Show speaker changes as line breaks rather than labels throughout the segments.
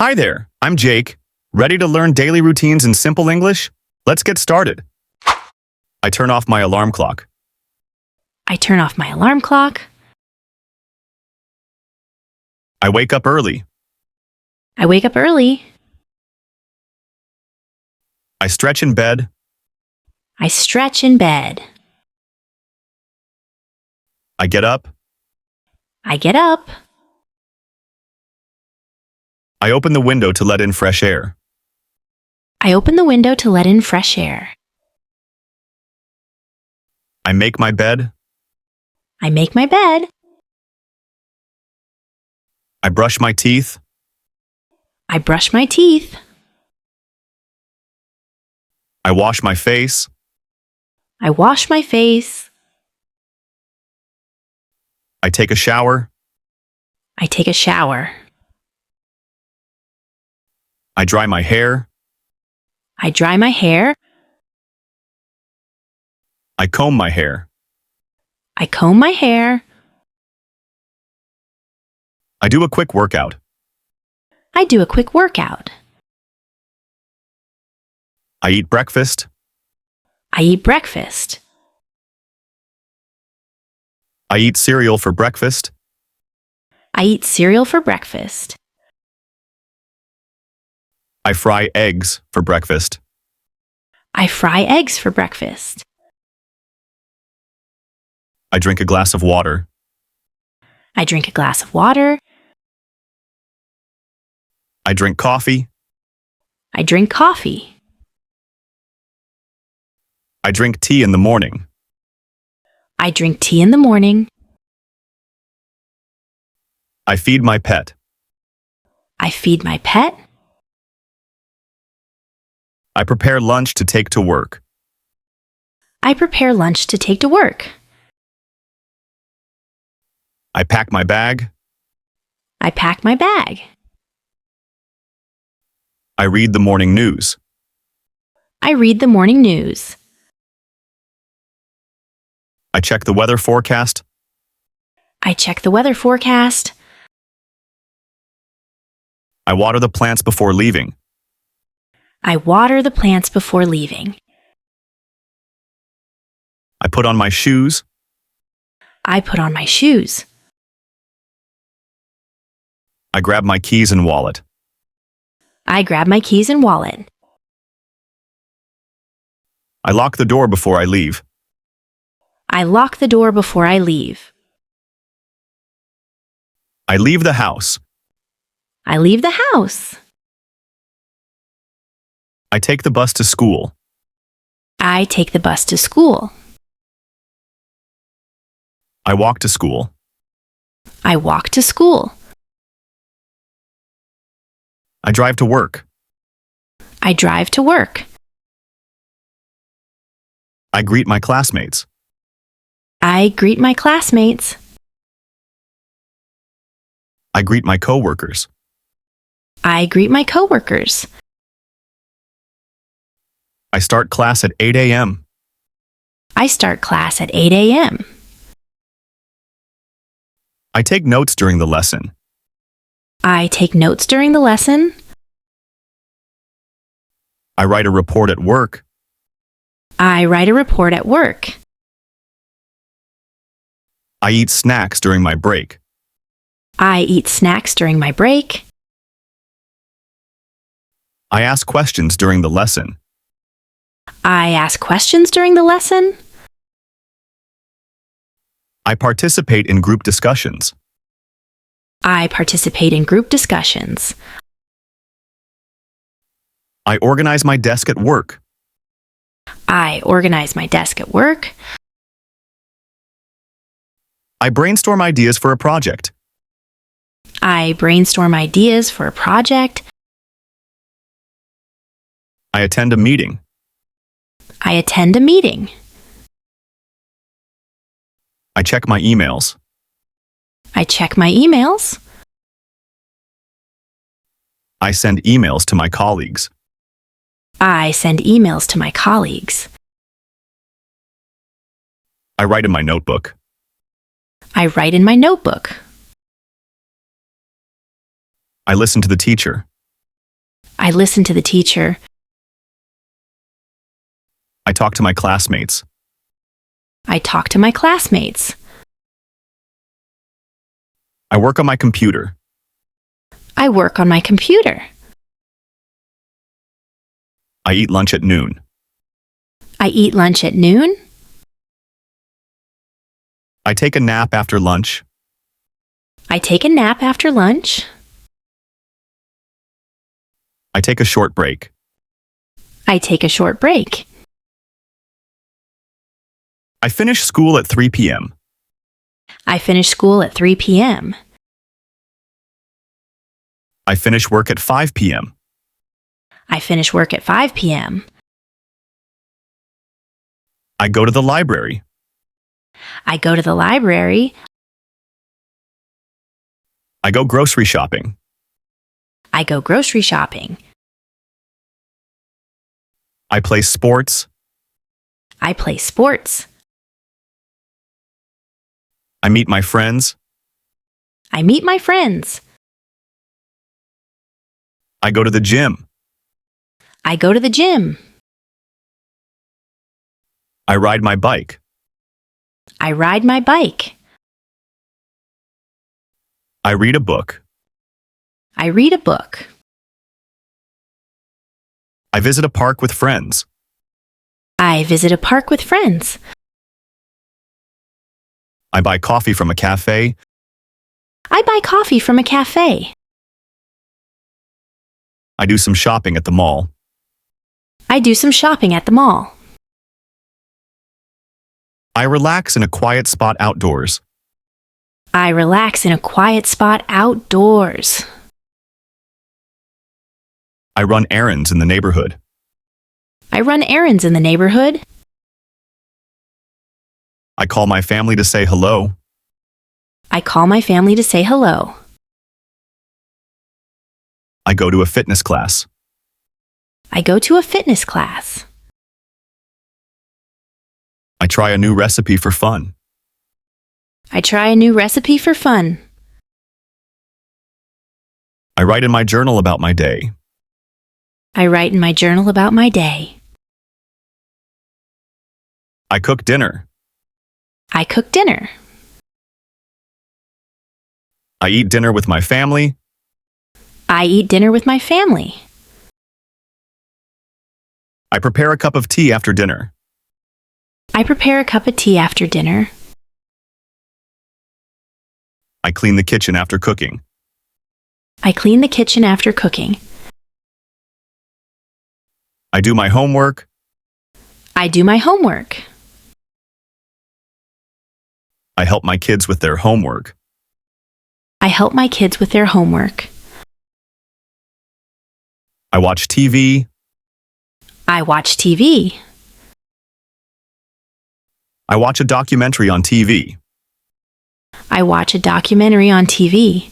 Hi there, I'm Jake. Ready to learn daily routines in simple English? Let's get started. I turn off my alarm clock.
I turn off my alarm clock.
I wake up early.
I wake up early.
I stretch in bed.
I stretch in bed.
I get up.
I get up.
I open the window to let in fresh air.
I open the window to let in fresh air.
I make my bed.
I make my bed.
I brush my teeth.
I brush my teeth.
I wash my face.
I wash my face.
I take a shower.
I take a shower.
I dry my hair.
I dry my hair.
I comb my hair.
I comb my hair.
I do a quick workout.
I do a quick workout.
I eat breakfast.
I eat breakfast.
I eat cereal for breakfast.
I eat cereal for breakfast.
I fry eggs for breakfast.
I fry eggs for breakfast.
I drink a glass of water.
I drink a glass of water.
I drink coffee.
I drink coffee.
I drink tea in the morning.
I drink tea in the morning.
I feed my pet.
I feed my pet.
I prepare lunch to take to work.
I prepare lunch to take to work.
I pack my bag.
I pack my bag.
I read the morning news.
I read the morning news.
I check the weather forecast.
I check the weather forecast.
I water the plants before leaving.
I water the plants before leaving.
I put on my shoes.
I put on my shoes.
I grab my keys and wallet.
I grab my keys and wallet.
I lock the door before I leave.
I lock the door before I leave.
I leave the house.
I leave the house.
I take the bus to school.
I take the bus to school.
I walk to school.
I walk to school.
I drive to work.
I drive to work.
I greet my classmates.
I greet my classmates.
I greet my coworkers.
I greet my coworkers.
I start class at 8 a.m.
I start class at 8 a.m.
I take notes during the lesson.
I take notes during the lesson.
I write a report at work.
I write a report at work.
I eat snacks during my break.
I eat snacks during my break.
I ask questions during the lesson.
I ask questions during the lesson.
I participate in group discussions.
I participate in group discussions.
I organize my desk at work.
I organize my desk at work.
I brainstorm ideas for a project.
I brainstorm ideas for a project.
I attend a meeting.
I attend a meeting.
I check my emails.
I check my emails.
I send emails to my colleagues.
I send emails to my colleagues.
I write in my notebook.
I write in my notebook.
I listen to the teacher.
I listen to the teacher.
I talk to my classmates.
I talk to my classmates.
I work on my computer.
I work on my computer.
I eat lunch at noon.
I eat lunch at noon.
I take a nap after lunch.
I take a nap after lunch.
I take a short break.
I take a short break.
I finish school at 3 p.m.
I finish school at 3 p.m.
I finish work at 5 p.m.
I finish work at 5 p.m.
I go to the library.
I go to the library.
I go grocery shopping.
I go grocery shopping.
I play sports.
I play sports.
I meet my friends.
I meet my friends.
I go to the gym.
I go to the gym.
I ride my bike.
I ride my bike.
I read a book.
I read a book.
I visit a park with friends.
I visit a park with friends.
I buy coffee from a cafe.
I buy coffee from a cafe.
I do some shopping at the mall.
I do some shopping at the mall.
I relax in a quiet spot outdoors.
I relax in a quiet spot outdoors.
I run errands in the neighborhood.
I run errands in the neighborhood.
I call my family to say hello.
I call my family to say hello.
I go to a fitness class.
I go to a fitness class.
I try a new recipe for fun.
I try a new recipe for fun.
I write in my journal about my day.
I write in my journal about my day.
I cook dinner.
I cook dinner.
I eat dinner with my family.
I eat dinner with my family.
I prepare a cup of tea after dinner.
I prepare a cup of tea after dinner.
I clean the kitchen after cooking.
I clean the kitchen after cooking.
I do my homework.
I do my homework.
I help my kids with their homework.
I help my kids with their homework.
I watch TV.
I watch TV.
I watch a documentary on TV.
I watch a documentary on TV.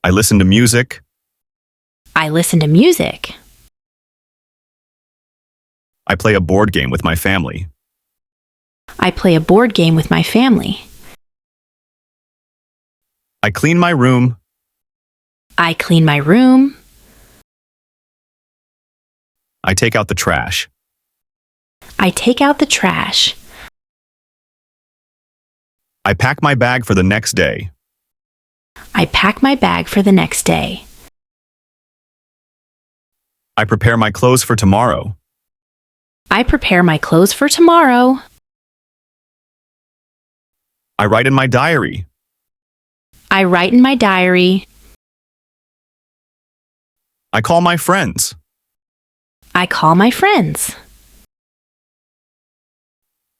I listen to music.
I listen to music.
I play a board game with my family.
I play a board game with my family.
I clean my room.
I clean my room.
I take out the trash.
I take out the trash.
I pack my bag for the next day.
I pack my bag for the next day.
I prepare my clothes for tomorrow.
I prepare my clothes for tomorrow.
I write in my diary.
I write in my diary.
I call my friends.
I call my friends.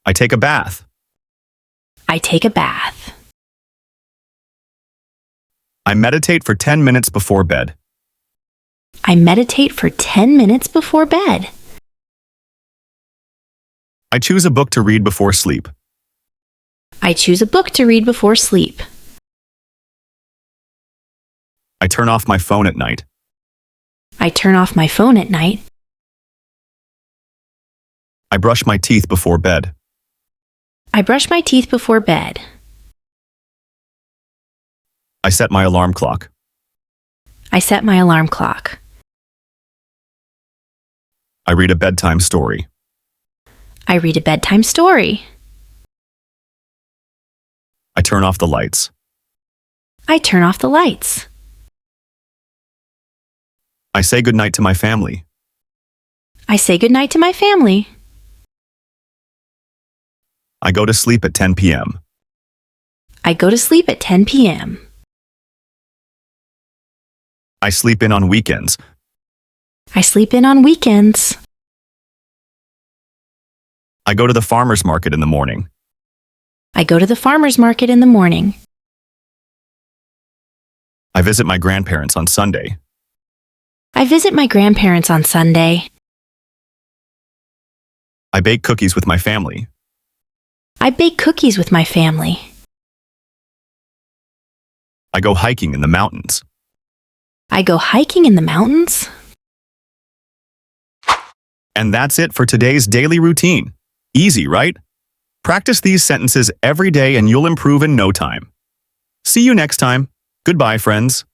I take a bath.
I take a bath.
I meditate for 10 minutes before bed.
I meditate for 10 minutes before bed.
I choose a book to read before sleep.
I choose a book to read before sleep.
I turn off my phone at night.
I turn off my phone at night.
I brush my teeth before bed.
I brush my teeth before bed.
I set my alarm clock.
I set my alarm clock.
I read a bedtime story.
I read a bedtime story.
I turn off the lights.
I turn off the lights.
I say goodnight to my family.
I say goodnight to my family.
I go to sleep at 10 p.m.
I go to sleep at 10 p.m.
I sleep in on weekends.
I sleep in on weekends.
I go to the farmer's market in the morning.
I go to the farmer's market in the morning.
I visit my grandparents on Sunday.
I visit my grandparents on Sunday.
I bake cookies with my family.
I bake cookies with my family.
I go hiking in the mountains.
I go hiking in the mountains.
And that's it for today's daily routine. Easy, right? Practice these sentences every day and you'll improve in no time. See you next time. Goodbye, friends.